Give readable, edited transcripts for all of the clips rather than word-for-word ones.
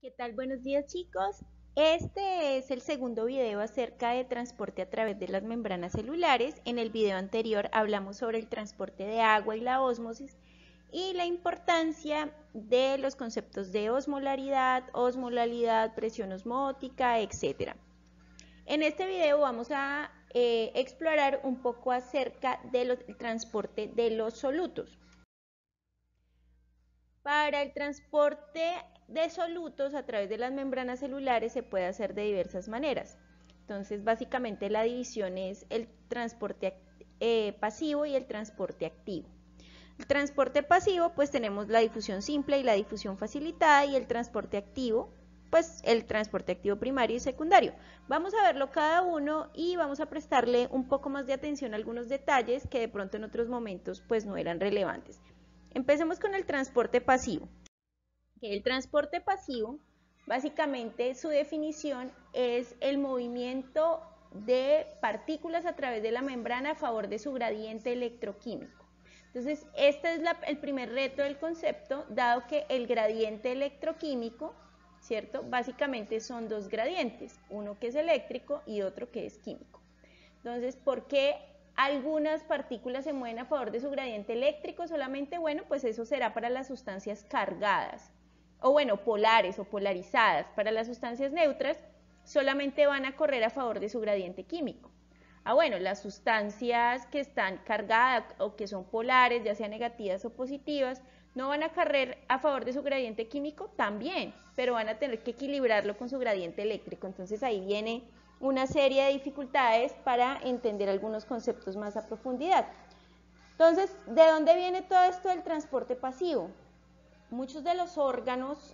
¿Qué tal? Buenos días, chicos. Este es el segundo video acerca de transporte a través de las membranas celulares. En el video anterior hablamos sobre el transporte de agua y la ósmosis y la importancia de los conceptos de osmolaridad, presión osmótica, etc. En este video vamos a explorar un poco acerca del transporte de los solutos. Para el transporte de solutos a través de las membranas celulares se puede hacer de diversas maneras. Entonces, básicamente la división es el transporte pasivo y el transporte activo. El transporte pasivo, pues tenemos la difusión simple y la difusión facilitada, y el transporte activo, pues el transporte activo primario y secundario. Vamos a verlo cada uno y vamos a prestarle un poco más de atención a algunos detalles que de pronto en otros momentos pues no eran relevantes. Empecemos con el transporte pasivo. El transporte pasivo, básicamente su definición es el movimiento de partículas a través de la membrana a favor de su gradiente electroquímico. Entonces, este es el primer reto del concepto, dado que el gradiente electroquímico, ¿cierto? Básicamente son dos gradientes, uno que es eléctrico y otro que es químico. Entonces, ¿por qué algunas partículas se mueven a favor de su gradiente eléctrico solamente? Bueno, pues eso será para las sustancias cargadas, o bueno, polares o polarizadas. Para las sustancias neutras solamente van a correr a favor de su gradiente químico. Bueno, las sustancias que están cargadas o que son polares, ya sean negativas o positivas, no van a correr a favor de su gradiente químico también, pero van a tener que equilibrarlo con su gradiente eléctrico. Entonces ahí viene una serie de dificultades para entender algunos conceptos más a profundidad. Entonces, ¿de dónde viene todo esto del transporte pasivo? Muchos de los órganos,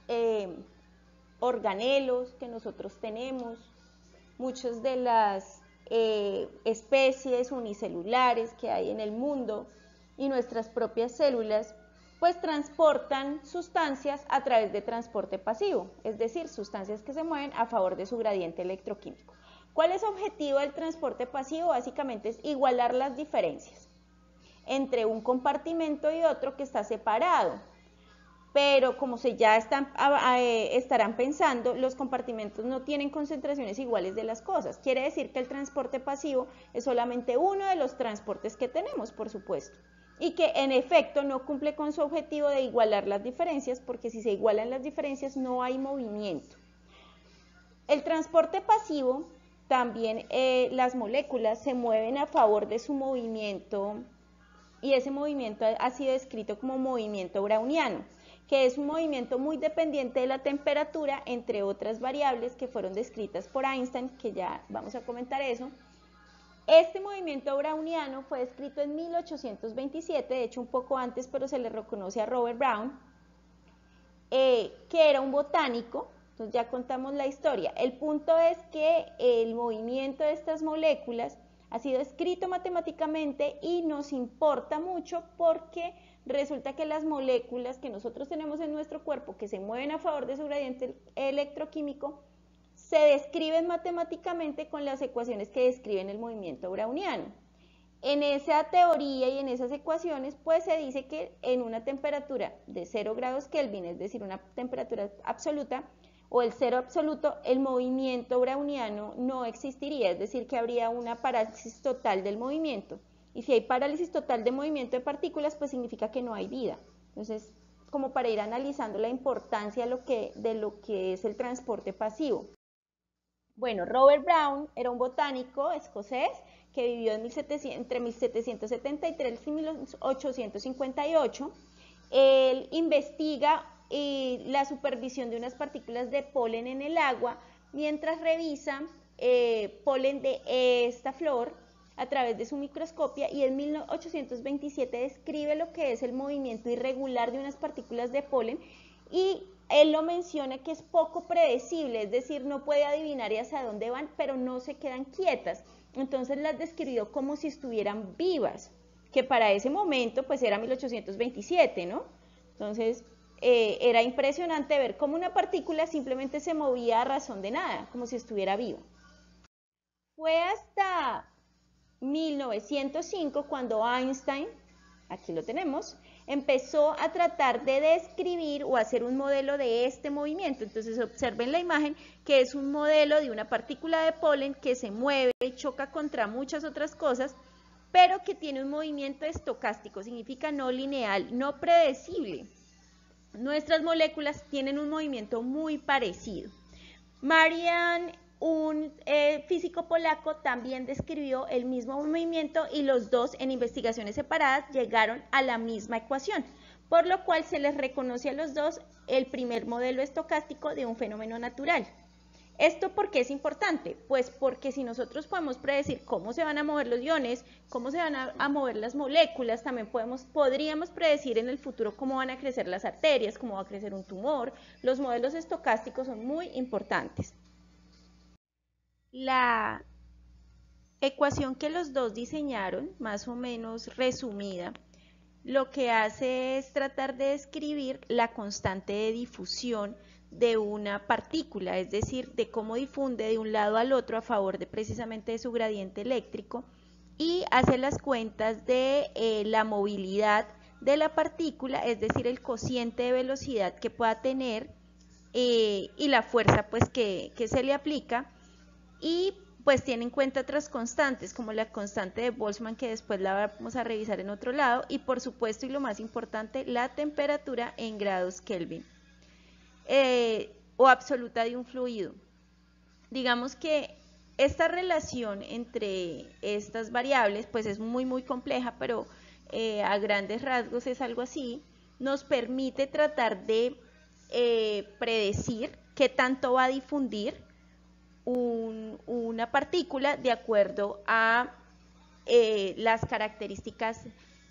organelos que nosotros tenemos, muchas de las especies unicelulares que hay en el mundo y nuestras propias células, pues transportan sustancias a través de transporte pasivo, es decir, sustancias que se mueven a favor de su gradiente electroquímico. ¿Cuál es el objetivo del transporte pasivo? Básicamente es igualar las diferencias entre un compartimento y otro que está separado. Pero como estarán pensando, los compartimentos no tienen concentraciones iguales de las cosas. Quiere decir que el transporte pasivo es solamente uno de los transportes que tenemos, por supuesto, y que en efecto no cumple con su objetivo de igualar las diferencias, porque si se igualan las diferencias no hay movimiento. El transporte pasivo, también las moléculas se mueven a favor de su movimiento, y ese movimiento ha sido descrito como movimiento browniano, que es un movimiento muy dependiente de la temperatura, entre otras variables que fueron descritas por Einstein, que ya vamos a comentar eso. Este movimiento browniano fue descrito en 1827, de hecho un poco antes, pero se le reconoce a Robert Brown, que era un botánico. Entonces ya contamos la historia. El punto es que el movimiento de estas moléculas ha sido escrito matemáticamente y nos importa mucho porque resulta que las moléculas que nosotros tenemos en nuestro cuerpo que se mueven a favor de su gradiente electroquímico se describen matemáticamente con las ecuaciones que describen el movimiento browniano. En esa teoría y en esas ecuaciones pues se dice que en una temperatura de 0 grados Kelvin, es decir, una temperatura absoluta, o el cero absoluto, el movimiento browniano no existiría, es decir, que habría una parálisis total del movimiento. Y si hay parálisis total de movimiento de partículas, pues significa que no hay vida. Entonces, como para ir analizando la importancia de lo que es el transporte pasivo. Bueno, Robert Brown era un botánico escocés que vivió entre 1773 y 1858. Él investiga la supervisión de unas partículas de polen en el agua mientras revisa polen de esta flor a través de su microscopia, y en 1827 describe lo que es el movimiento irregular de unas partículas de polen, y él lo menciona que es poco predecible, es decir, no puede adivinar hacia dónde van, pero no se quedan quietas. Entonces las describió como si estuvieran vivas, que para ese momento pues era 1827, ¿no? Entonces era impresionante ver cómo una partícula simplemente se movía a razón de nada, como si estuviera viva. Fue hasta 1905 cuando Einstein, aquí lo tenemos, empezó a tratar de describir o hacer un modelo de este movimiento. Entonces observen la imagen, que es un modelo de una partícula de polen que se mueve, choca contra muchas otras cosas, pero que tiene un movimiento estocástico, significa no lineal, no predecible. Nuestras moléculas tienen un movimiento muy parecido. Marian, un físico polaco, también describió el mismo movimiento y los dos en investigaciones separadas llegaron a la misma ecuación, por lo cual se les reconoce a los dos el primer modelo estocástico de un fenómeno natural. ¿Esto por qué es importante? Pues porque si nosotros podemos predecir cómo se van a mover los iones, cómo se van a mover las moléculas, también podríamos predecir en el futuro cómo van a crecer las arterias, cómo va a crecer un tumor. Los modelos estocásticos son muy importantes. La ecuación que los dos diseñaron, más o menos resumida, lo que hace es tratar de describir la constante de difusión de una partícula, es decir, de cómo difunde de un lado al otro a favor de precisamente de su gradiente eléctrico, y hace las cuentas de la movilidad de la partícula, es decir, el cociente de velocidad que pueda tener y la fuerza pues que se le aplica, y pues tiene en cuenta otras constantes como la constante de Boltzmann, que después la vamos a revisar en otro lado, y por supuesto, y lo más importante, la temperatura en grados Kelvin o absoluta de un fluido. Digamos que esta relación entre estas variables pues es muy compleja, pero a grandes rasgos es algo así. Nos permite tratar de predecir qué tanto va a difundir una partícula de acuerdo a las características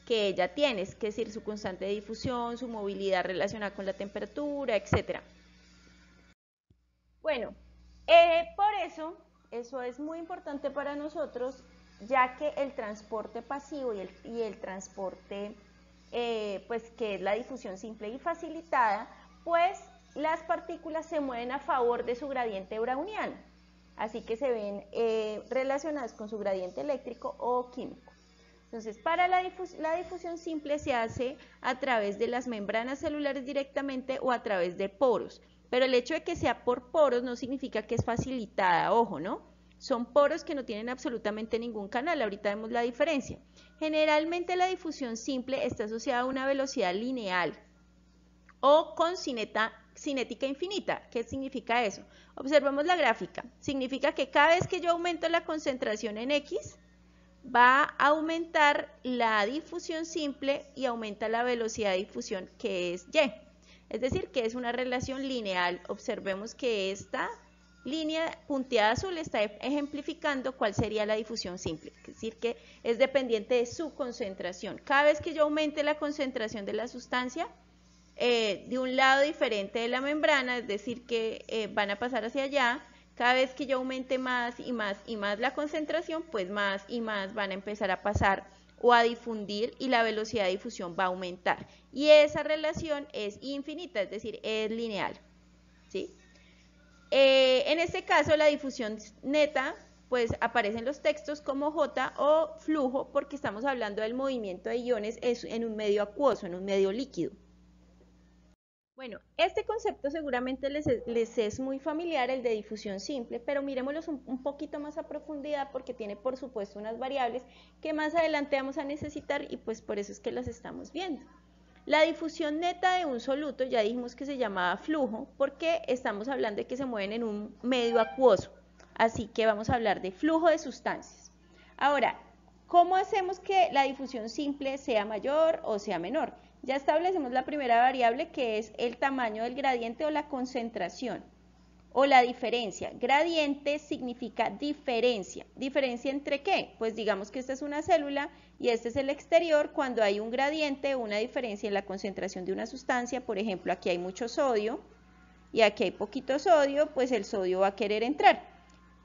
que ella tiene, es decir, su constante de difusión, su movilidad relacionada con la temperatura, etc. Bueno, por eso es muy importante para nosotros, ya que el transporte pasivo y el transporte, pues que es la difusión simple y facilitada, pues las partículas se mueven a favor de su gradiente browniano, así que se ven relacionadas con su gradiente eléctrico o químico. Entonces, para la difusión simple se hace a través de las membranas celulares directamente o a través de poros, pero el hecho de que sea por poros no significa que es facilitada, ojo, ¿no? Son poros que no tienen absolutamente ningún canal, ahorita vemos la diferencia. Generalmente la difusión simple está asociada a una velocidad lineal o con cinética infinita. ¿Qué significa eso? Observemos la gráfica. Significa que cada vez que yo aumento la concentración en X, va a aumentar la difusión simple y aumenta la velocidad de difusión, que es Y. Es decir, que es una relación lineal. Observemos que esta línea punteada azul está ejemplificando cuál sería la difusión simple. Es decir, que es dependiente de su concentración. Cada vez que yo aumente la concentración de la sustancia, de un lado diferente de la membrana, es decir, que van a pasar hacia allá, cada vez que yo aumente más y más y más la concentración, pues más y más van a empezar a pasar o a difundir y la velocidad de difusión va a aumentar. Y esa relación es infinita, es decir, es lineal, ¿sí? En este caso, la difusión neta, pues aparece en los textos como J o flujo, porque estamos hablando del movimiento de iones en un medio acuoso, en un medio líquido. Bueno, este concepto seguramente les es muy familiar, el de difusión simple, pero miremoslo un poquito más a profundidad porque tiene por supuesto unas variables que más adelante vamos a necesitar y pues por eso es que las estamos viendo. La difusión neta de un soluto ya dijimos que se llamaba flujo porque estamos hablando de que se mueven en un medio acuoso, así que vamos a hablar de flujo de sustancias. Ahora, ¿cómo hacemos que la difusión simple sea mayor o sea menor? Ya establecemos la primera variable, que es el tamaño del gradiente o la concentración o la diferencia. Gradiente significa diferencia. ¿Diferencia entre qué? Pues digamos que esta es una célula y este es el exterior. Cuando hay un gradiente o una diferencia en la concentración de una sustancia, por ejemplo, aquí hay mucho sodio y aquí hay poquito sodio, pues el sodio va a querer entrar.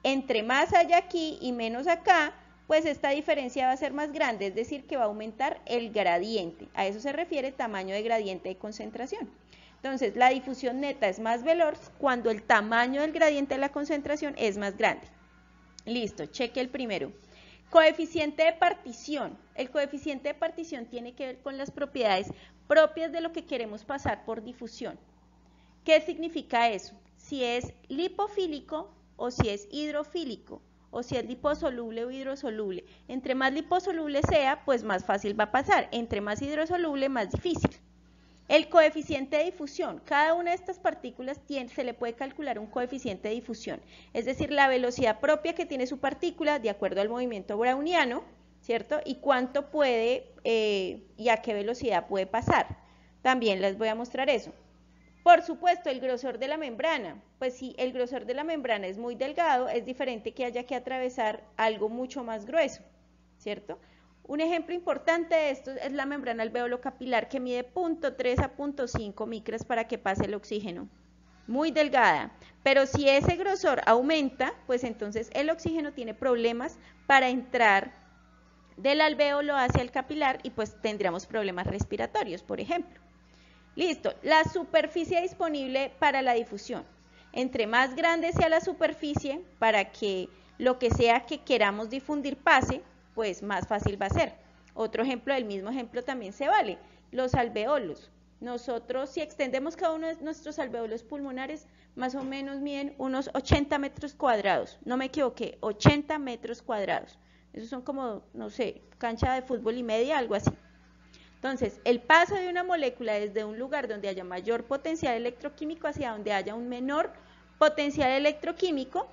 Entre más haya aquí y menos acá, pues esta diferencia va a ser más grande, es decir, que va a aumentar el gradiente. A eso se refiere tamaño de gradiente de concentración. Entonces, la difusión neta es más veloz cuando el tamaño del gradiente de la concentración es más grande. Listo, cheque el primero. Coeficiente de partición. El coeficiente de partición tiene que ver con las propiedades propias de lo que queremos pasar por difusión. ¿Qué significa eso? Si es lipofílico o si es hidrofílico, o si es liposoluble o hidrosoluble. Entre más liposoluble sea, pues más fácil va a pasar. Entre más hidrosoluble, más difícil. El coeficiente de difusión. Cada una de estas partículas se le puede calcular un coeficiente de difusión. Es decir, la velocidad propia que tiene su partícula de acuerdo al movimiento browniano, ¿cierto? Y cuánto puede y a qué velocidad puede pasar. También les voy a mostrar eso. Por supuesto, el grosor de la membrana. Pues si el grosor de la membrana es muy delgado, es diferente que haya que atravesar algo mucho más grueso, ¿cierto? Un ejemplo importante de esto es la membrana alvéolo capilar, que mide 0.3 a 0.5 micras para que pase el oxígeno. Muy delgada. Pero si ese grosor aumenta, pues entonces el oxígeno tiene problemas para entrar del alvéolo hacia el capilar y pues tendríamos problemas respiratorios, por ejemplo. Listo, la superficie disponible para la difusión. Entre más grande sea la superficie para que lo que sea que queramos difundir pase, pues más fácil va a ser. Otro ejemplo, del mismo ejemplo también se vale, los alvéolos. Nosotros, si extendemos cada uno de nuestros alvéolos pulmonares, más o menos miden unos 80 metros cuadrados. No me equivoqué, 80 metros cuadrados. Esos son como, no sé, cancha de fútbol y media, algo así. Entonces, el paso de una molécula desde un lugar donde haya mayor potencial electroquímico hacia donde haya un menor potencial electroquímico,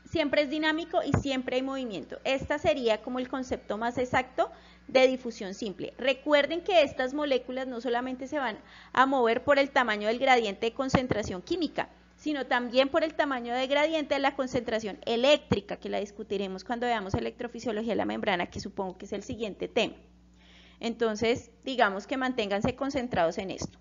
siempre es dinámico y siempre hay movimiento. Este sería como el concepto más exacto de difusión simple. Recuerden que estas moléculas no solamente se van a mover por el tamaño del gradiente de concentración química, sino también por el tamaño de gradiente de la concentración eléctrica, que la discutiremos cuando veamos electrofisiología de la membrana, que supongo que es el siguiente tema. Entonces, digamos que manténganse concentrados en esto.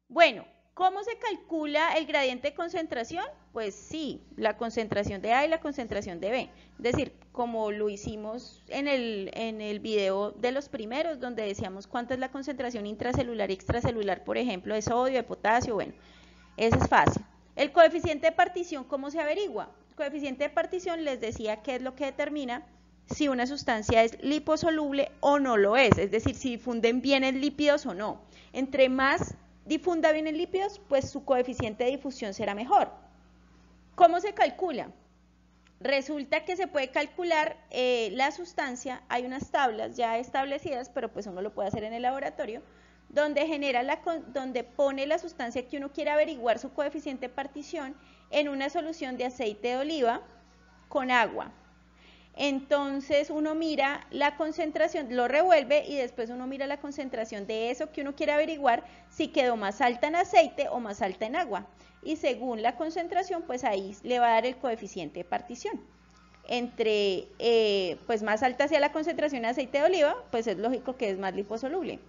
Bueno, ¿cómo se calcula el gradiente de concentración? Pues sí, la concentración de A y la concentración de B. Es decir, como lo hicimos en el video de los primeros, donde decíamos cuánto es la concentración intracelular y extracelular, por ejemplo, de sodio, de potasio, bueno, eso es fácil. El coeficiente de partición, ¿cómo se averigua? El coeficiente de partición les decía qué es lo que determina si una sustancia es liposoluble o no lo es decir, si difunden bien en lípidos o no. Entre más difunda bien en lípidos, pues su coeficiente de difusión será mejor. ¿Cómo se calcula? Resulta que se puede calcular la sustancia, hay unas tablas ya establecidas, pero pues uno lo puede hacer en el laboratorio, donde donde pone la sustancia que uno quiere averiguar su coeficiente de partición en una solución de aceite de oliva con agua. Entonces uno mira la concentración, lo revuelve y después uno mira la concentración de eso que uno quiere averiguar si quedó más alta en aceite o más alta en agua. Y según la concentración, pues ahí le va a dar el coeficiente de partición. Entre, pues más alta sea la concentración de aceite de oliva, pues es lógico que es más liposoluble.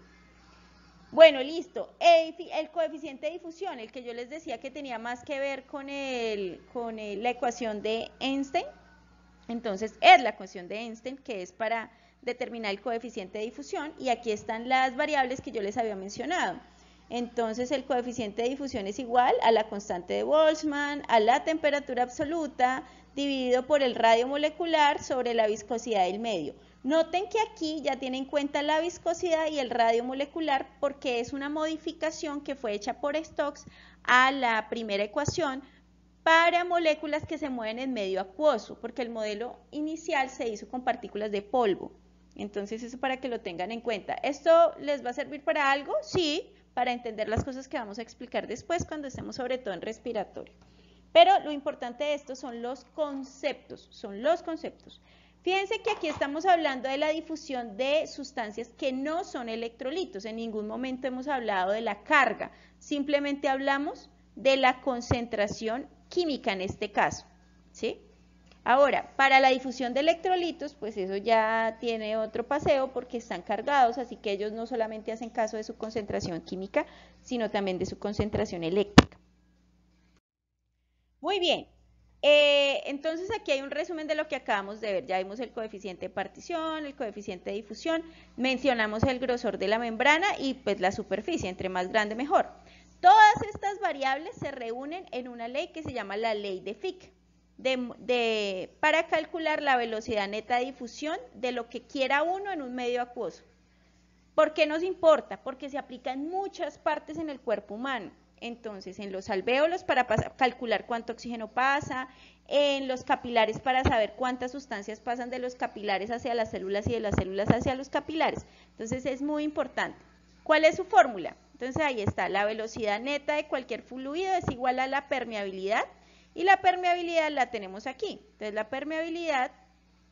Bueno, listo. El coeficiente de difusión, el que yo les decía que tenía más que ver con la ecuación de Einstein. Entonces, es la ecuación de Einstein, que es para determinar el coeficiente de difusión, y aquí están las variables que yo les había mencionado. Entonces, el coeficiente de difusión es igual a la constante de Boltzmann, a la temperatura absoluta, dividido por el radio molecular sobre la viscosidad del medio. Noten que aquí ya tienen en cuenta la viscosidad y el radio molecular, porque es una modificación que fue hecha por Stokes a la primera ecuación, para moléculas que se mueven en medio acuoso, porque el modelo inicial se hizo con partículas de polvo. Entonces, eso para que lo tengan en cuenta. ¿Esto les va a servir para algo? Sí, para entender las cosas que vamos a explicar después cuando estemos sobre todo en respiratorio. Pero lo importante de esto son los conceptos, Fíjense que aquí estamos hablando de la difusión de sustancias que no son electrolitos. En ningún momento hemos hablado de la carga, simplemente hablamos de la concentración química en este caso, ¿sí? Ahora, para la difusión de electrolitos, pues eso ya tiene otro paseo porque están cargados, así que ellos no solamente hacen caso de su concentración química, sino también de su concentración eléctrica. Muy bien, entonces aquí hay un resumen de lo que acabamos de ver. Ya vimos el coeficiente de partición, el coeficiente de difusión, mencionamos el grosor de la membrana y pues la superficie, entre más grande mejor. Todas estas variables se reúnen en una ley que se llama la ley de Fick, para calcular la velocidad neta de difusión de lo que quiera uno en un medio acuoso. ¿Por qué nos importa? Porque se aplica en muchas partes en el cuerpo humano. Entonces, en los alvéolos para calcular cuánto oxígeno pasa, en los capilares para saber cuántas sustancias pasan de los capilares hacia las células y de las células hacia los capilares. Entonces, es muy importante. ¿Cuál es su fórmula? Entonces, ahí está, la velocidad neta de cualquier fluido es igual a la permeabilidad, y la permeabilidad la tenemos aquí. Entonces, la permeabilidad,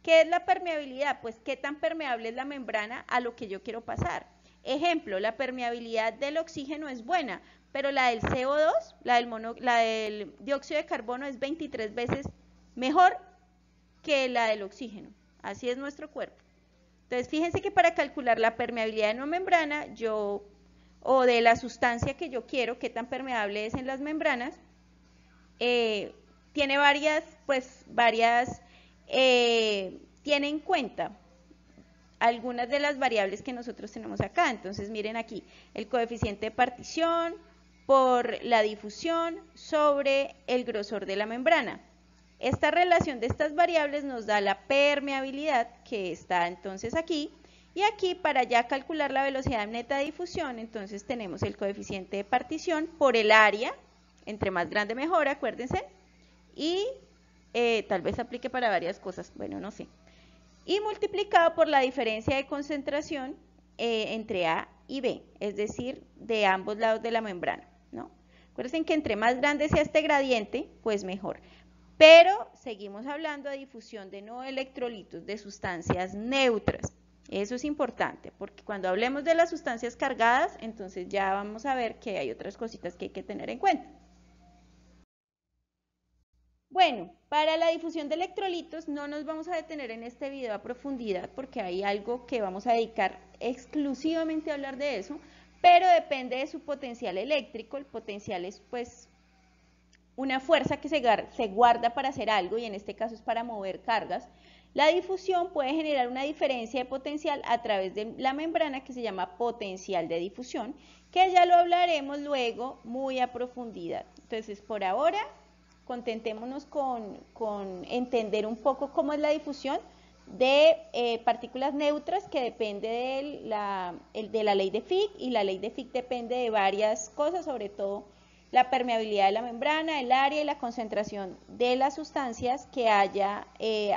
¿qué es la permeabilidad? Pues, ¿qué tan permeable es la membrana a lo que yo quiero pasar? Ejemplo, la permeabilidad del oxígeno es buena, pero la del CO2, la del dióxido de carbono es 23 veces mejor que la del oxígeno. Así es nuestro cuerpo. Entonces, fíjense que para calcular la permeabilidad de una membrana, o de la sustancia que yo quiero, qué tan permeable es en las membranas, tiene tiene en cuenta algunas de las variables que nosotros tenemos acá. Entonces, miren aquí, el coeficiente de partición por la difusión sobre el grosor de la membrana. Esta relación de estas variables nos da la permeabilidad, que está entonces aquí, y aquí para ya calcular la velocidad neta de difusión, entonces tenemos el coeficiente de partición por el área, entre más grande mejor, acuérdense, y tal vez aplique para varias cosas, bueno, no sé, y multiplicado por la diferencia de concentración entre A y B, es decir, de ambos lados de la membrana, ¿no? Acuérdense que entre más grande sea este gradiente, pues mejor. Pero seguimos hablando de difusión de no electrolitos, de sustancias neutras. Eso es importante, porque cuando hablemos de las sustancias cargadas, entonces ya vamos a ver que hay otras cositas que hay que tener en cuenta. Bueno, para la difusión de electrolitos no nos vamos a detener en este video a profundidad, porque hay algo que vamos a dedicar exclusivamente a hablar de eso, pero depende de su potencial eléctrico. El potencial es pues una fuerza que se guarda para hacer algo, y en este caso es para mover cargas. La difusión puede generar una diferencia de potencial a través de la membrana que se llama potencial de difusión, que ya lo hablaremos luego muy a profundidad. Entonces, por ahora, contentémonos con entender un poco cómo es la difusión de partículas neutras, que depende de la ley de Fick, y la ley de Fick depende de varias cosas, sobre todo la permeabilidad de la membrana, el área y la concentración de las sustancias que haya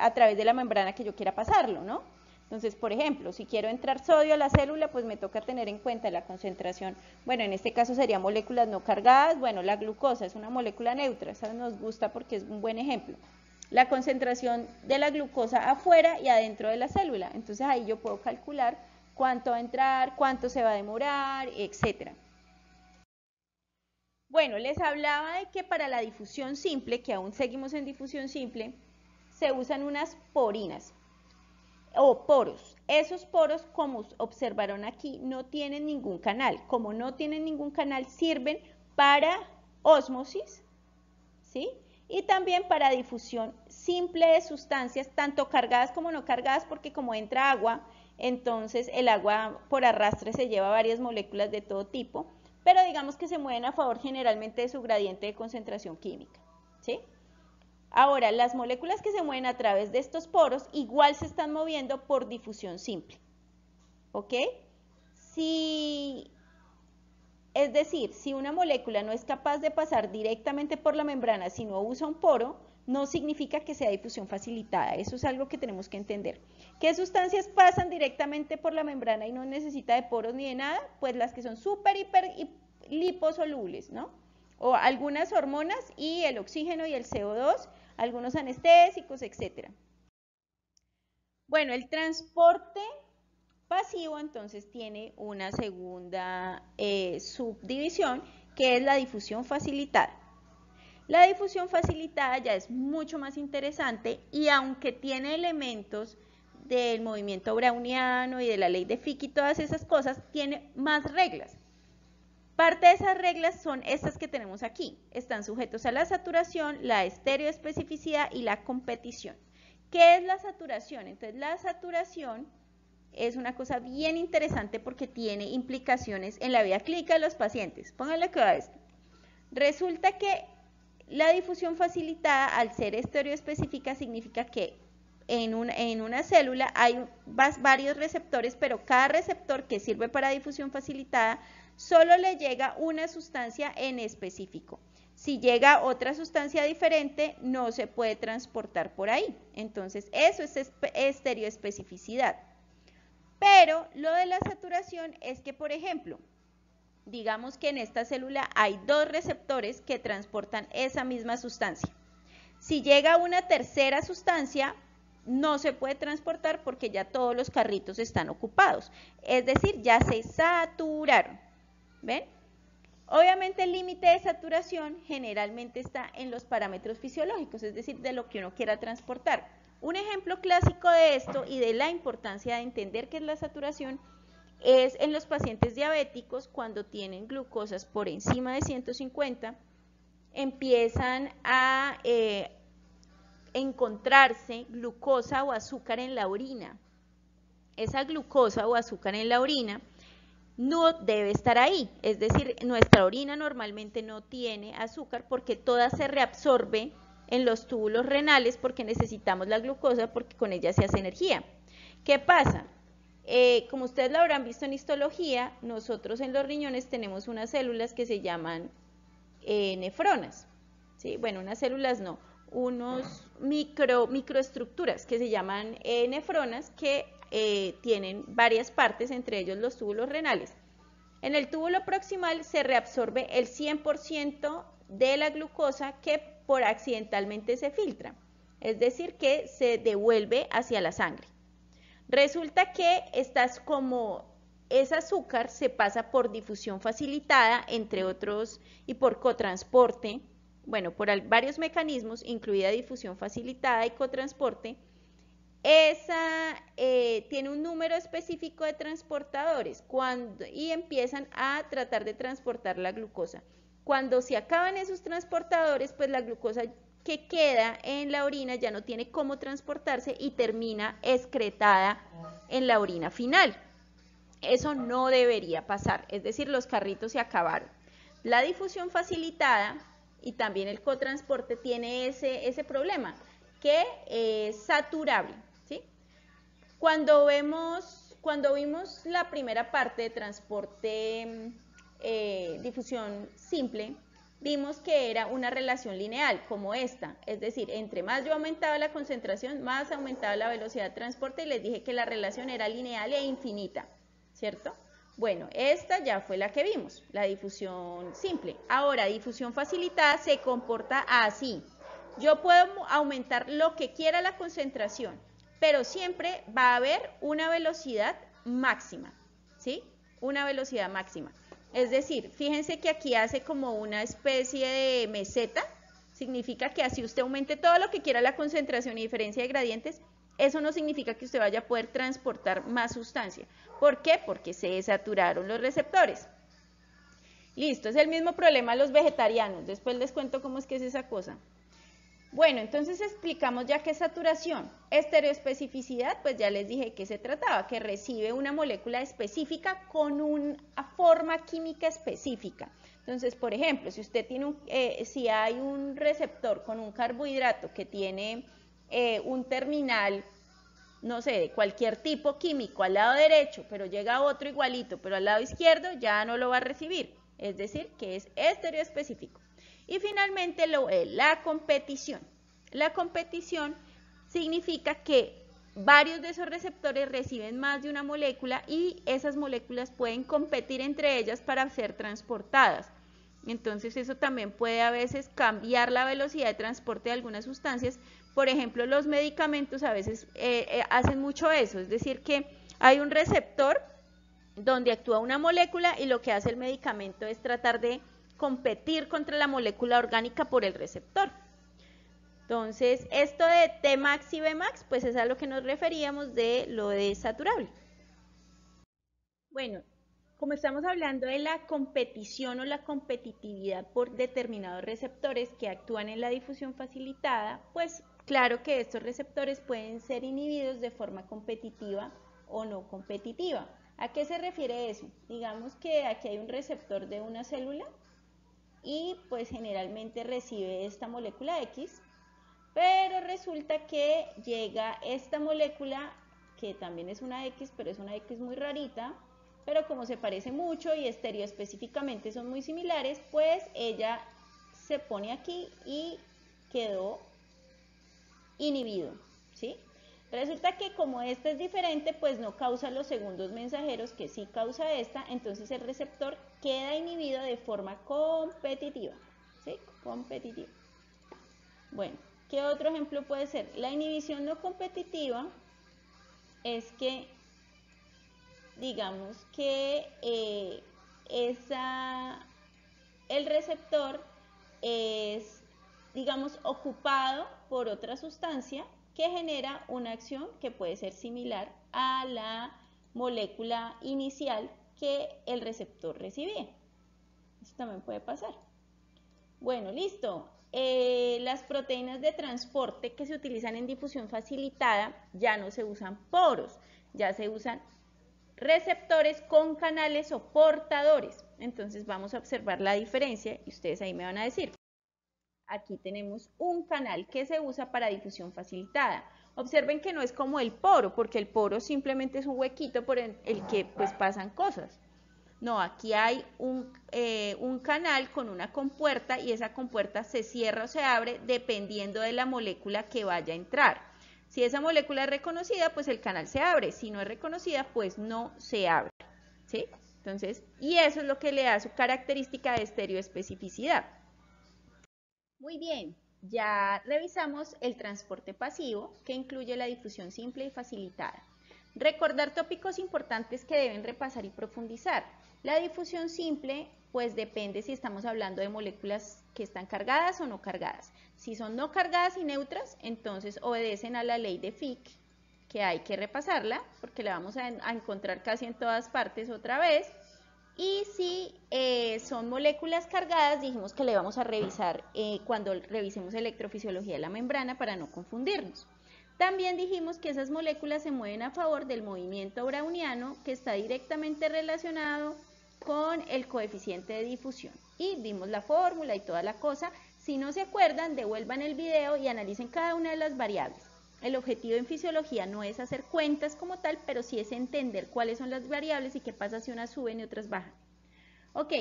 a través de la membrana que yo quiera pasarlo, ¿no? Entonces, por ejemplo, si quiero entrar sodio a la célula, pues me toca tener en cuenta la concentración. Bueno, en este caso serían moléculas no cargadas. Bueno, la glucosa es una molécula neutra, esa nos gusta porque es un buen ejemplo. La concentración de la glucosa afuera y adentro de la célula. Entonces ahí yo puedo calcular cuánto va a entrar, cuánto se va a demorar, etcétera. Bueno, les hablaba de que para la difusión simple, que aún seguimos en difusión simple, se usan unas porinas o poros. Esos poros, como observaron aquí, no tienen ningún canal. Como no tienen ningún canal, sirven para ósmosis, ¿sí? Y también para difusión simple de sustancias, tanto cargadas como no cargadas, porque como entra agua, entonces el agua por arrastre se lleva varias moléculas de todo tipo, pero digamos que se mueven a favor generalmente de su gradiente de concentración química, ¿sí? Ahora, las moléculas que se mueven a través de estos poros igual se están moviendo por difusión simple, ¿ok? Es decir, si una molécula no es capaz de pasar directamente por la membrana, sino usa un poro, no significa que sea difusión facilitada. Eso es algo que tenemos que entender. ¿Qué sustancias pasan directamente por la membrana y no necesita de poros ni de nada? Pues las que son súper, hiper y liposolubles, ¿no? O algunas hormonas y el oxígeno y el CO2, algunos anestésicos, etc. Bueno, el transporte pasivo entonces tiene una segunda subdivisión, que es la difusión facilitada. La difusión facilitada ya es mucho más interesante, y aunque tiene elementos del movimiento browniano y de la ley de Fick y todas esas cosas, tiene más reglas. Parte de esas reglas son estas que tenemos aquí. Están sujetos a la saturación, la estereoespecificidad y la competición. ¿Qué es la saturación? Entonces, la saturación es una cosa bien interesante porque tiene implicaciones en la vida clínica de los pacientes. Pónganle cuidado a esto. Resulta que la difusión facilitada, al ser estereoespecífica, significa que en una célula hay varios receptores, pero cada receptor que sirve para difusión facilitada solo le llega una sustancia en específico. Si llega otra sustancia diferente, no se puede transportar por ahí. Entonces, eso es estereoespecificidad. Pero lo de la saturación es que, por ejemplo, digamos que en esta célula hay dos receptores que transportan esa misma sustancia. Si llega una tercera sustancia, no se puede transportar porque ya todos los carritos están ocupados. Es decir, ya se saturaron. ¿Ven? Obviamente el límite de saturación generalmente está en los parámetros fisiológicos, es decir, de lo que uno quiera transportar. Un ejemplo clásico de esto y de la importancia de entender qué es la saturación es en los pacientes diabéticos cuando tienen glucosas por encima de 150, empiezan a encontrarse glucosa o azúcar en la orina. Esa glucosa o azúcar en la orina no debe estar ahí, es decir, nuestra orina normalmente no tiene azúcar porque toda se reabsorbe en los túbulos renales porque necesitamos la glucosa porque con ella se hace energía. ¿Qué pasa? Como ustedes lo habrán visto en histología, nosotros en los riñones tenemos unas células que se llaman nefronas, ¿sí? Bueno, unas células no, unos microestructuras que se llaman nefronas que tienen varias partes, entre ellos los túbulos renales. En el túbulo proximal se reabsorbe el 100% de la glucosa que por accidentalmente se filtra, es decir, que se devuelve hacia la sangre. Resulta que ese azúcar se pasa por difusión facilitada, entre otros, y por cotransporte, bueno, por varios mecanismos, incluida difusión facilitada y cotransporte. Tiene un número específico de transportadores y empiezan a tratar de transportar la glucosa. Cuando se acaban esos transportadores, pues la glucosa que queda en la orina ya no tiene cómo transportarse y termina excretada en la orina final. Eso no debería pasar, es decir, los carritos se acabaron. La difusión facilitada y también el cotransporte tiene ese problema, que es saturable, ¿sí? Cuando vimos la primera parte de transporte, difusión simple, vimos que era una relación lineal, como esta, es decir, entre más yo aumentaba la concentración, más aumentaba la velocidad de transporte, y les dije que la relación era lineal e infinita, ¿cierto? Bueno, esta ya fue la que vimos, la difusión simple. Ahora, difusión facilitada se comporta así. Yo puedo aumentar lo que quiera la concentración, pero siempre va a haber una velocidad máxima, ¿sí? Una velocidad máxima. Es decir, fíjense que aquí hace como una especie de meseta, significa que así usted aumente todo lo que quiera la concentración y diferencia de gradientes, eso no significa que usted vaya a poder transportar más sustancia. ¿Por qué? Porque se saturaron los receptores. Listo, es el mismo problema de los vegetarianos, después les cuento cómo es que es esa cosa. Bueno, entonces explicamos ya qué es saturación. Estereoespecificidad, pues ya les dije que se trataba, que recibe una molécula específica con una forma química específica. Entonces, por ejemplo, si usted tiene si hay un receptor con un carbohidrato que tiene un terminal, no sé, de cualquier tipo químico al lado derecho, pero llega otro igualito, pero al lado izquierdo ya no lo va a recibir. Es decir, que es estereoespecífico. Y finalmente la competición. La competición significa que varios de esos receptores reciben más de una molécula y esas moléculas pueden competir entre ellas para ser transportadas. Entonces eso también puede a veces cambiar la velocidad de transporte de algunas sustancias. Por ejemplo, los medicamentos a veces hacen mucho eso, es decir que hay un receptor donde actúa una molécula y lo que hace el medicamento es tratar de competir contra la molécula orgánica por el receptor. Entonces, esto de Tmax y Vmax, pues es a lo que nos referíamos de lo de saturable. Bueno, como estamos hablando de la competición o la competitividad por determinados receptores que actúan en la difusión facilitada, pues claro que estos receptores pueden ser inhibidos de forma competitiva o no competitiva. ¿A qué se refiere eso? Digamos que aquí hay un receptor de una célula y pues generalmente recibe esta molécula X, Pero resulta que llega esta molécula, que también es una X, pero es una X muy rarita, pero como se parece mucho y estereoespecíficamente son muy similares, pues ella se pone aquí y quedó inhibido, ¿sí? Resulta que como esta es diferente, pues no causa los segundos mensajeros, que sí causa esta, entonces el receptor queda inhibido de forma competitiva, ¿sí? Competitiva. Bueno, ¿qué otro ejemplo puede ser? La inhibición no competitiva es que, digamos que el receptor es, digamos, ocupado por otra sustancia que genera una acción que puede ser similar a la molécula inicial que el receptor recibía. Eso también puede pasar. Bueno, listo. Las proteínas de transporte que se utilizan en difusión facilitada ya no se usan poros, ya se usan receptores con canales o portadores. Entonces vamos a observar la diferencia y ustedes ahí me van a decir. Aquí tenemos un canal que se usa para difusión facilitada. Observen que no es como el poro, porque el poro simplemente es un huequito por el que pues pasan cosas. No, aquí hay un canal con una compuerta y esa compuerta se cierra o se abre dependiendo de la molécula que vaya a entrar. Si esa molécula es reconocida, pues el canal se abre. Si no es reconocida, pues no se abre, ¿sí? Entonces, y eso es lo que le da su característica de estereoespecificidad. Muy bien, ya revisamos el transporte pasivo, que incluye la difusión simple y facilitada. Recordar tópicos importantes que deben repasar y profundizar. La difusión simple, pues depende si estamos hablando de moléculas que están cargadas o no cargadas. Si son no cargadas y neutras, entonces obedecen a la ley de Fick, que hay que repasarla, porque la vamos a encontrar casi en todas partes otra vez. Y si son moléculas cargadas, dijimos que le vamos a revisar cuando revisemos electrofisiología de la membrana para no confundirnos. También dijimos que esas moléculas se mueven a favor del movimiento browniano, que está directamente relacionado con el coeficiente de difusión. Y vimos la fórmula y toda la cosa. Si no se acuerdan, devuelvan el video y analicen cada una de las variables. El objetivo en fisiología no es hacer cuentas como tal, pero sí es entender cuáles son las variables y qué pasa si unas suben y otras bajan. Ok,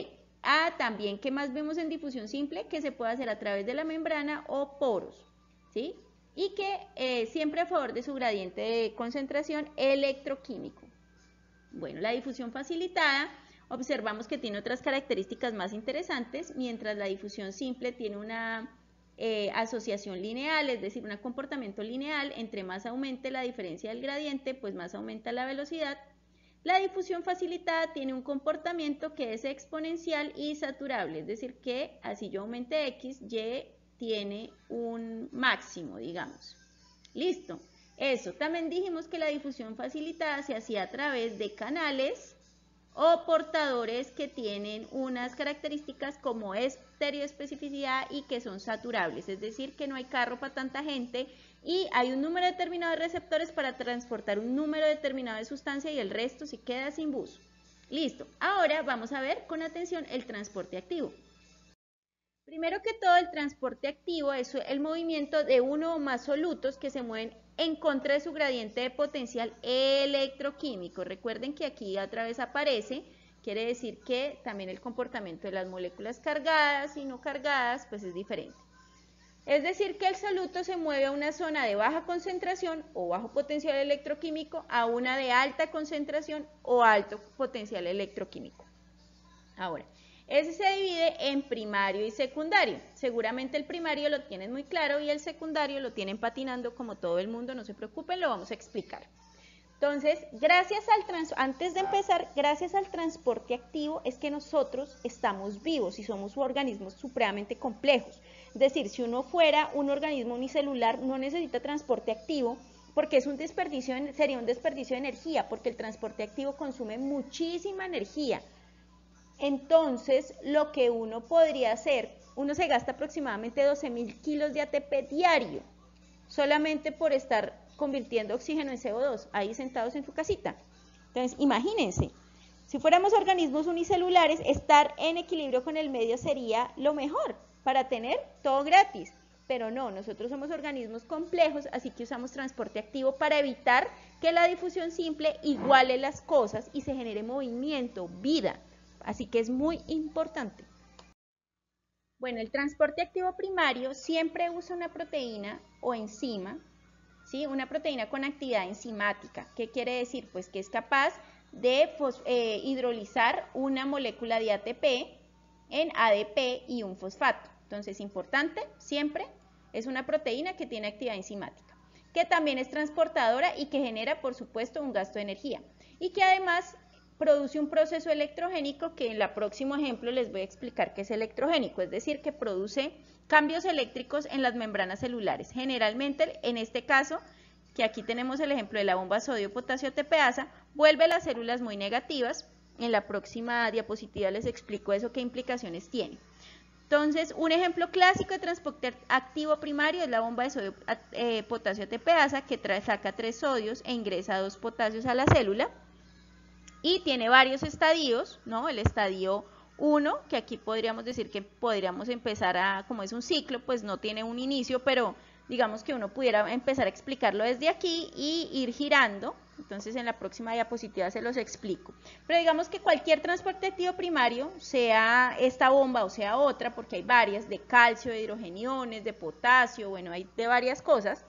también, ¿qué más vemos en difusión simple? Que se puede hacer a través de la membrana o poros, ¿sí? Y que siempre a favor de su gradiente de concentración electroquímico. Bueno, la difusión facilitada, observamos que tiene otras características más interesantes, mientras la difusión simple tiene una asociación lineal, es decir, un comportamiento lineal. Entre más aumente la diferencia del gradiente, pues más aumenta la velocidad. La difusión facilitada tiene un comportamiento que es exponencial y saturable, es decir, que así yo aumente X, Y tiene un máximo, digamos. Listo. Eso. También dijimos que la difusión facilitada se hacía a través de canales o portadores que tienen unas características como estereoespecificidad y que son saturables, es decir, que no hay carro para tanta gente y hay un número determinado de receptores para transportar un número determinado de sustancia y el resto se queda sin bus. Listo. Ahora vamos a ver con atención el transporte activo. Primero que todo, el transporte activo es el movimiento de uno o más solutos que se mueven en contra de su gradiente de potencial electroquímico. Recuerden que aquí otra vez aparece, quiere decir que también el comportamiento de las moléculas cargadas y no cargadas pues es diferente. Es decir, que el soluto se mueve a una zona de baja concentración o bajo potencial electroquímico a una de alta concentración o alto potencial electroquímico. Ahora, ese se divide en primario y secundario. Seguramente el primario lo tienen muy claro y el secundario lo tienen patinando como todo el mundo, no se preocupen, lo vamos a explicar. Entonces, antes de empezar, gracias al transporte activo es que nosotros estamos vivos y somos organismos supremamente complejos. Es decir, si uno fuera un organismo unicelular, no necesita transporte activo porque sería un desperdicio de energía, porque el transporte activo consume muchísima energía. Entonces, lo que uno podría hacer, uno se gasta aproximadamente 12.000 kilos de ATP diario, solamente por estar convirtiendo oxígeno en CO2, ahí sentados en su casita. Entonces, imagínense, si fuéramos organismos unicelulares, estar en equilibrio con el medio sería lo mejor para tener todo gratis. pero no, nosotros somos organismos complejos, así que usamos transporte activo para evitar que la difusión simple iguale las cosas y se genere movimiento, vida, así que es muy importante. Bueno, el transporte activo primario siempre usa una proteína o enzima, ¿sí? Una proteína con actividad enzimática. ¿Qué quiere decir? Pues que es capaz de hidrolizar una molécula de ATP en ADP y un fosfato. Entonces, importante, siempre es una proteína que tiene actividad enzimática, que también es transportadora y que genera, por supuesto, un gasto de energía. Y que además produce un proceso electrogénico que en el próximo ejemplo les voy a explicar qué es electrogénico, es decir, que produce cambios eléctricos en las membranas celulares. Generalmente, en este caso, que aquí tenemos el ejemplo de la bomba sodio-potasio ATPasa, vuelve las células muy negativas. En la próxima diapositiva les explico eso, qué implicaciones tiene. Entonces, un ejemplo clásico de transporte activo primario es la bomba de sodio potasio ATPasa, que saca 3 sodios e ingresa 2 potasios a la célula. Y tiene varios estadios, ¿no? El estadio 1, que aquí podríamos decir que podríamos empezar como es un ciclo, pues no tiene un inicio, pero digamos que uno pudiera empezar a explicarlo desde aquí y ir girando. Entonces en la próxima diapositiva se los explico. Pero digamos que cualquier transporte activo primario, sea esta bomba o sea otra, porque hay varias, de calcio, de hidrogeniones, de potasio, bueno, hay de varias cosas,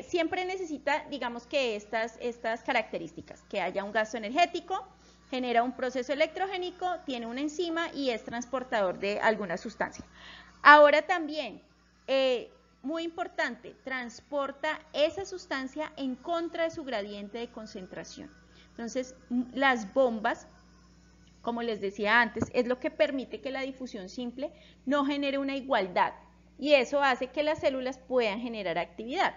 siempre necesita, digamos que estas características, que haya un gasto energético, genera un proceso electrogénico, tiene una enzima y es transportador de alguna sustancia. Ahora también, muy importante, transporta esa sustancia en contra de su gradiente de concentración. Entonces, las bombas, como les decía antes, es lo que permite que la difusión simple no genere una igualdad y eso hace que las células puedan generar actividad.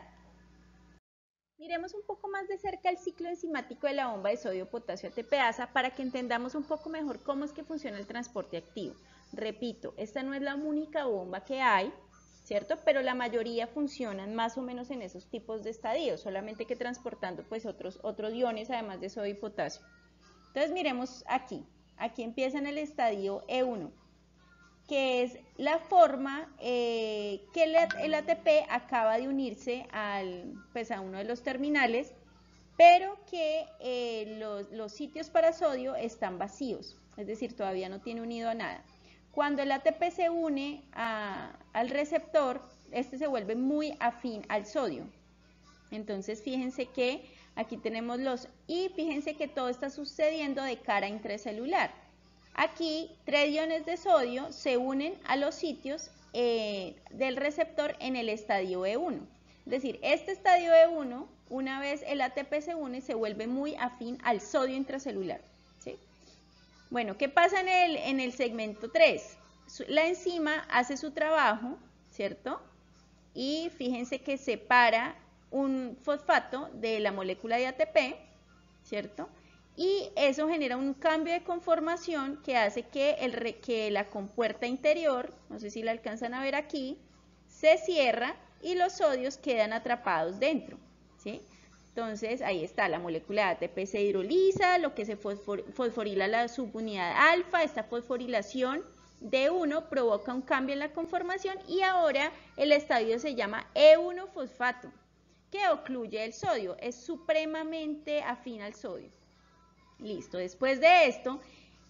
Miremos un poco más de cerca el ciclo enzimático de la bomba de sodio-potasio ATPasa para que entendamos un poco mejor cómo es que funciona el transporte activo. Repito, esta no es la única bomba que hay, ¿cierto? Pero la mayoría funcionan más o menos en esos tipos de estadios, solamente que transportando pues otros iones además de sodio y potasio. Entonces miremos aquí, aquí empieza en el estadio E1, que es la forma que el ATP acaba de unirse a uno de los terminales, pero que los sitios para sodio están vacíos, es decir, todavía no tiene unido a nada. Cuando el ATP se une al receptor, este se vuelve muy afín al sodio. Entonces, fíjense que aquí tenemos y fíjense que todo está sucediendo de cara intracelular. Aquí, 3 iones de sodio se unen a los sitios del receptor en el estadio E1. Es decir, este estadio E1, una vez el ATP se une, se vuelve muy afín al sodio intracelular. ¿Sí? Bueno, ¿qué pasa en el segmento 3? La enzima hace su trabajo, ¿cierto? Y fíjense que separa un fosfato de la molécula de ATP, ¿cierto? Y eso genera un cambio de conformación que hace que la compuerta interior, no sé si la alcanzan a ver aquí, se cierra y los sodios quedan atrapados dentro, ¿sí? Entonces ahí está, la molécula de ATP se hidroliza, lo que se fosforila la subunidad alfa, esta fosforilación de 1 provoca un cambio en la conformación y ahora el estadio se llama E1 fosfato, que ocluye el sodio, es supremamente afín al sodio. Listo, después de esto,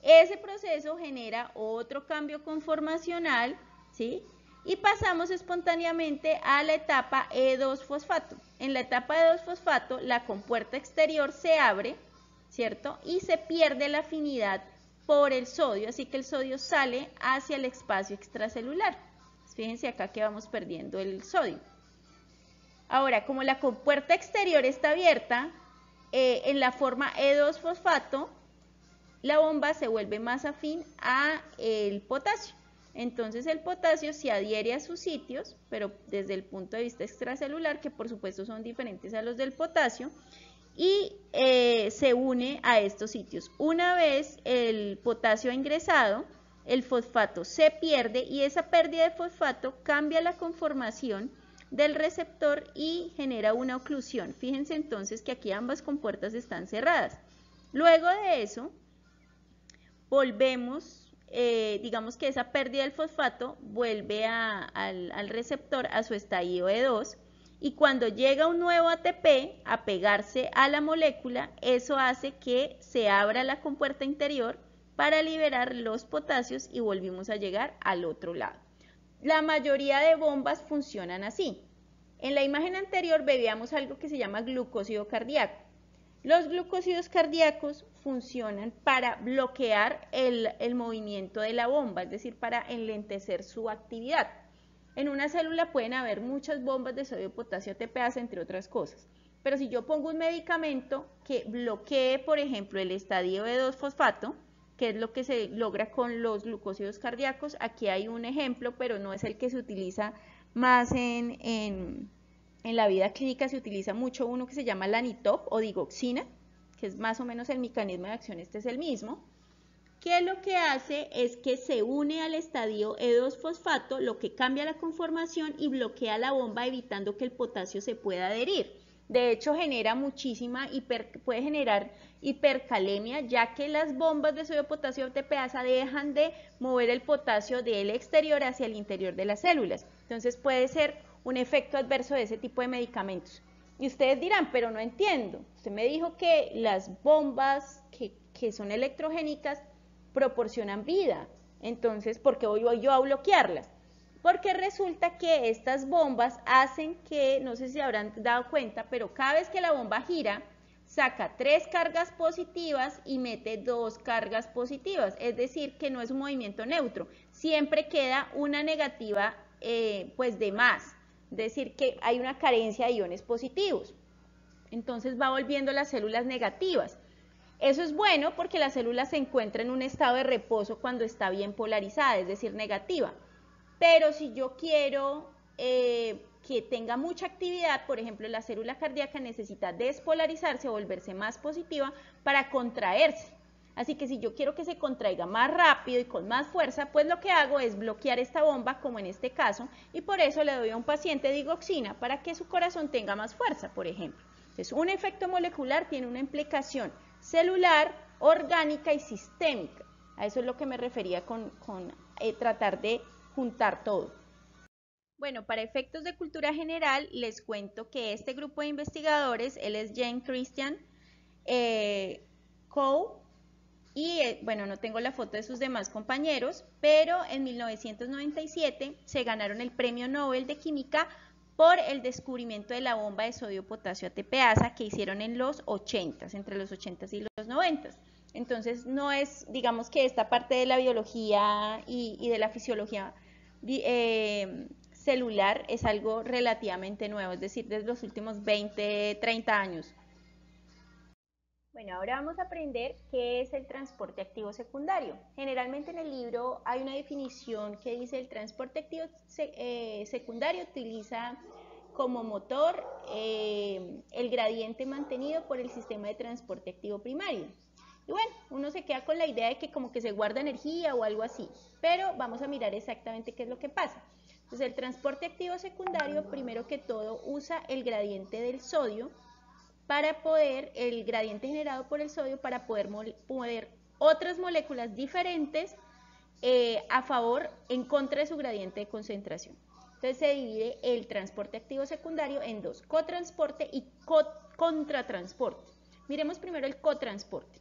ese proceso genera otro cambio conformacional, ¿sí? Y pasamos espontáneamente a la etapa E2-fosfato. En la etapa E2-fosfato, la compuerta exterior se abre, ¿cierto? Y se pierde la afinidad por el sodio, así que el sodio sale hacia el espacio extracelular. Fíjense acá que vamos perdiendo el sodio. Ahora, como la compuerta exterior está abierta, en la forma E2-fosfato, la bomba se vuelve más afín al potasio. Entonces el potasio se adhiere a sus sitios, pero desde el punto de vista extracelular, que por supuesto son diferentes a los del potasio, y se une a estos sitios. Una vez el potasio ha ingresado, el fosfato se pierde y esa pérdida de fosfato cambia la conformación del receptor y genera una oclusión. Fíjense entonces que aquí ambas compuertas están cerradas. Luego de eso, volvemos digamos que esa pérdida del fosfato vuelve al receptor a su estadio E2 y cuando llega un nuevo ATP a pegarse a la molécula, eso hace que se abra la compuerta interior para liberar los potasios y volvimos a llegar al otro lado. La mayoría de bombas funcionan así. En la imagen anterior veíamos algo que se llama glucósido cardíaco. Los glucósidos cardíacos funcionan para bloquear el movimiento de la bomba, es decir, para enlentecer su actividad. En una célula pueden haber muchas bombas de sodio, potasio, ATPase, entre otras cosas. Pero si yo pongo un medicamento que bloquee, por ejemplo, el estadio E2-fosfato, que es lo que se logra con los glucósidos cardíacos, aquí hay un ejemplo, pero no es el que se utiliza más en la vida clínica, se utiliza mucho uno que se llama lanitop o digoxina, que es más o menos el mecanismo de acción, este es el mismo, que lo que hace es que se une al estadio E2-fosfato, lo que cambia la conformación y bloquea la bomba evitando que el potasio se pueda adherir. De hecho, genera muchísima, puede generar hipercalemia, ya que las bombas de sodio, potasio, ATPasa dejan de mover el potasio del exterior hacia el interior de las células. Entonces puede ser un efecto adverso de ese tipo de medicamentos. Y ustedes dirán, pero no entiendo. Usted me dijo que las bombas que son electrogénicas proporcionan vida. Entonces, ¿por qué voy yo a bloquearlas? Porque resulta que estas bombas hacen que, no sé si habrán dado cuenta, pero cada vez que la bomba gira, saca 3 cargas positivas y mete 2 cargas positivas. Es decir, que no es un movimiento neutro. Siempre queda una negativa pues de más. Es decir, que hay una carencia de iones positivos. Entonces va volviendo las células negativas. Eso es bueno porque la célula se encuentra en un estado de reposo cuando está bien polarizada, es decir, negativa. Pero si yo quiero que tenga mucha actividad, por ejemplo, la célula cardíaca necesita despolarizarse o volverse más positiva para contraerse. Así que si yo quiero que se contraiga más rápido y con más fuerza, pues lo que hago es bloquear esta bomba, como en este caso, y por eso le doy a un paciente digoxina para que su corazón tenga más fuerza, por ejemplo. Entonces, un efecto molecular tiene una implicación celular, orgánica y sistémica. A eso es lo que me refería con tratar de juntar todo. Bueno, para efectos de cultura general, les cuento que este grupo de investigadores, él es Jane Christian Coe, y bueno, no tengo la foto de sus demás compañeros, pero en 1997 se ganaron el Premio Nobel de Química por el descubrimiento de la bomba de sodio, potasio, ATPasa que hicieron en los 80s, entre los 80s y los 90s. Entonces, no es, digamos que esta parte de la biología y de la fisiología celular es algo relativamente nuevo, es decir, desde los últimos 20, 30 años. Bueno, ahora vamos a aprender qué es el transporte activo secundario. Generalmente en el libro hay una definición que dice el transporte activo secundario utiliza como motor el gradiente mantenido por el sistema de transporte activo primario. Y bueno, uno se queda con la idea de que como que se guarda energía o algo así, pero vamos a mirar exactamente qué es lo que pasa. Entonces el transporte activo secundario, primero que todo, usa el gradiente del sodio para poder, el gradiente generado por el sodio, para poder mover otras moléculas diferentes a favor, en contra de su gradiente de concentración. Entonces se divide el transporte activo secundario en dos, cotransporte y contratransporte. Miremos primero el cotransporte.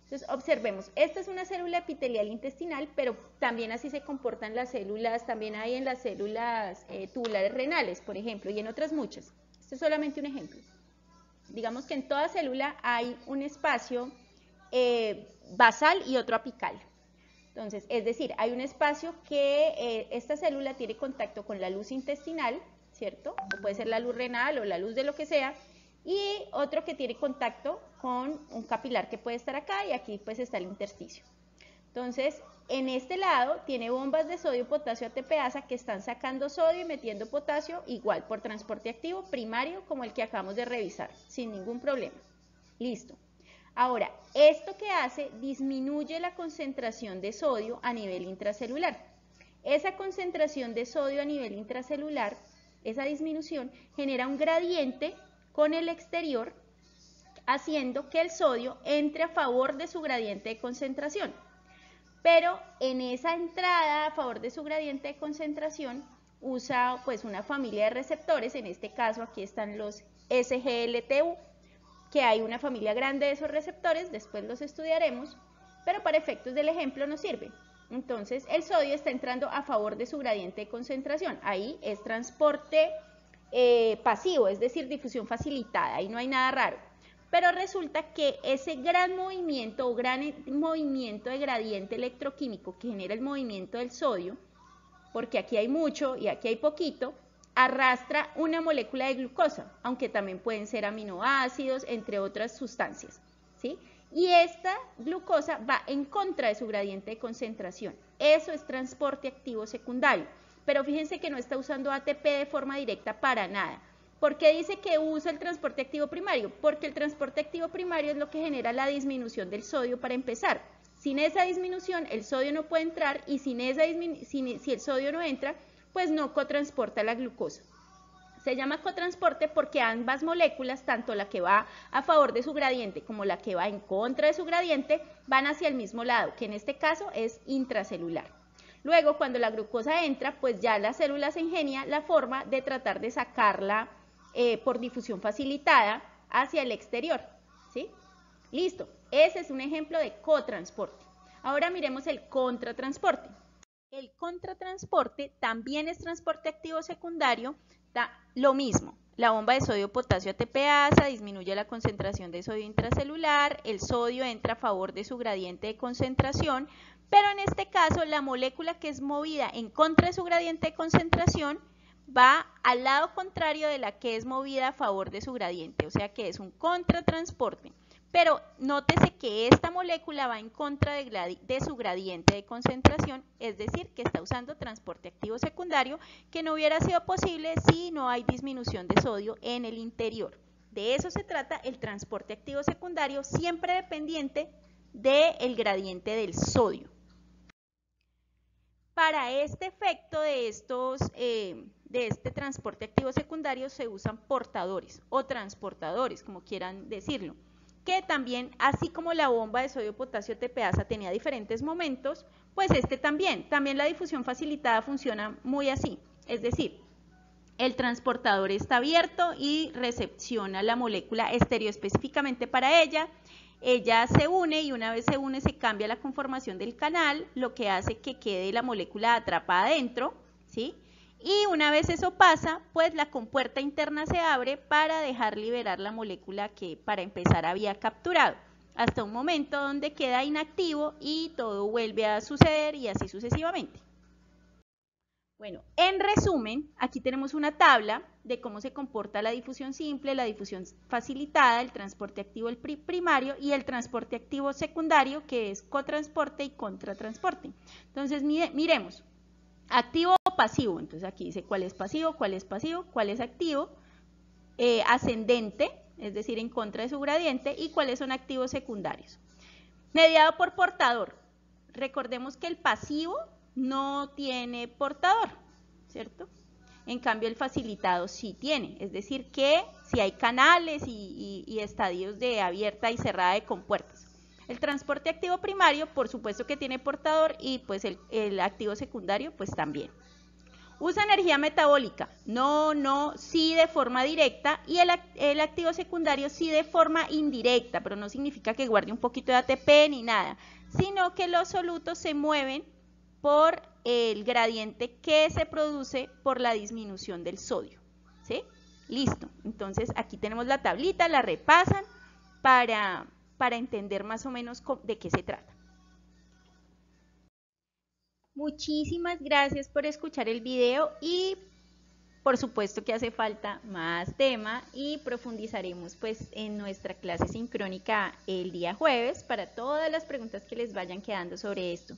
Entonces observemos, esta es una célula epitelial intestinal, pero también así se comportan las células, también hay en las células tubulares renales, por ejemplo, y en otras muchas. Este es solamente un ejemplo. Digamos que en toda célula hay un espacio basal y otro apical. Entonces, es decir, hay un espacio que esta célula tiene contacto con la luz intestinal, ¿cierto? O puede ser la luz renal o la luz de lo que sea, y otro que tiene contacto con un capilar que puede estar acá, y aquí pues está el intersticio. Entonces, en este lado tiene bombas de sodio, potasio, ATPasa que están sacando sodio y metiendo potasio igual por transporte activo primario como el que acabamos de revisar, sin ningún problema. Listo. Ahora, ¿esto qué hace? Disminuye la concentración de sodio a nivel intracelular. Esa concentración de sodio a nivel intracelular, esa disminución, genera un gradiente con el exterior, haciendo que el sodio entre a favor de su gradiente de concentración. pero en esa entrada a favor de su gradiente de concentración usa pues una familia de receptores, en este caso aquí están los SGLT-U, que hay una familia grande de esos receptores, después los estudiaremos, pero para efectos del ejemplo nos sirve. Entonces el sodio está entrando a favor de su gradiente de concentración, ahí es transporte pasivo, es decir, difusión facilitada, ahí no hay nada raro. Pero resulta que ese gran movimiento o gran movimiento de gradiente electroquímico que genera el movimiento del sodio, porque aquí hay mucho y aquí hay poquito, arrastra una molécula de glucosa, aunque también pueden ser aminoácidos, entre otras sustancias, ¿sí? Y esta glucosa va en contra de su gradiente de concentración. Eso es transporte activo secundario. Pero fíjense que no está usando ATP de forma directa para nada. ¿Por qué dice que usa el transporte activo primario? Porque el transporte activo primario es lo que genera la disminución del sodio para empezar. Sin esa disminución, el sodio no puede entrar y si el sodio no entra, pues no cotransporta la glucosa. Se llama cotransporte porque ambas moléculas, tanto la que va a favor de su gradiente como la que va en contra de su gradiente, van hacia el mismo lado, que en este caso es intracelular. Luego, cuando la glucosa entra, pues ya la célula se ingenia la forma de tratar de sacarla por difusión facilitada hacia el exterior, ¿sí? Listo, ese es un ejemplo de cotransporte. Ahora miremos el contratransporte. El contratransporte también es transporte activo secundario, da lo mismo. La bomba de sodio-potasio ATPasa disminuye la concentración de sodio intracelular, el sodio entra a favor de su gradiente de concentración, pero en este caso la molécula que es movida en contra de su gradiente de concentración va al lado contrario de la que es movida a favor de su gradiente, o sea que es un contratransporte. Pero nótese que esta molécula va en contra de su gradiente de concentración, es decir, que está usando transporte activo secundario, que no hubiera sido posible si no hay disminución de sodio en el interior. De eso se trata el transporte activo secundario, siempre dependiente del gradiente del sodio. Para este efecto de este transporte activo secundario se usan portadores o transportadores, como quieran decirlo, que también, así como la bomba de sodio-potasio ATPasa tenía diferentes momentos, pues este también la difusión facilitada funciona muy así, es decir, el transportador está abierto y recepciona la molécula estereoespecíficamente para ella, ella se une y una vez se une se cambia la conformación del canal, lo que hace que quede la molécula atrapada adentro, ¿sí? Y una vez eso pasa, pues la compuerta interna se abre para dejar liberar la molécula que para empezar había capturado, hasta un momento donde queda inactivo y todo vuelve a suceder y así sucesivamente. Bueno, en resumen, aquí tenemos una tabla de cómo se comporta la difusión simple, la difusión facilitada, el transporte activo primario y el transporte activo secundario, que es cotransporte y contratransporte. Entonces, miremos. Activo o pasivo, entonces aquí dice cuál es pasivo, cuál es activo, ascendente, es decir, en contra de su gradiente, y cuáles son activos secundarios. Mediado por portador, recordemos que el pasivo no tiene portador, ¿cierto? En cambio el facilitado sí tiene, es decir, que si hay canales y estadios de abierta y cerrada de compuertas. El transporte activo primario, por supuesto que tiene portador y pues el activo secundario pues también. Usa energía metabólica, no, sí de forma directa y el activo secundario sí de forma indirecta, pero no significa que guarde un poquito de ATP ni nada, sino que los solutos se mueven por el gradiente que se produce por la disminución del sodio, ¿sí? Listo, entonces aquí tenemos la tablita, la repasan para entender más o menos de qué se trata. Muchísimas gracias por escuchar el video y por supuesto que hace falta más tema y profundizaremos pues en nuestra clase sincrónica el día jueves para todas las preguntas que les vayan quedando sobre esto.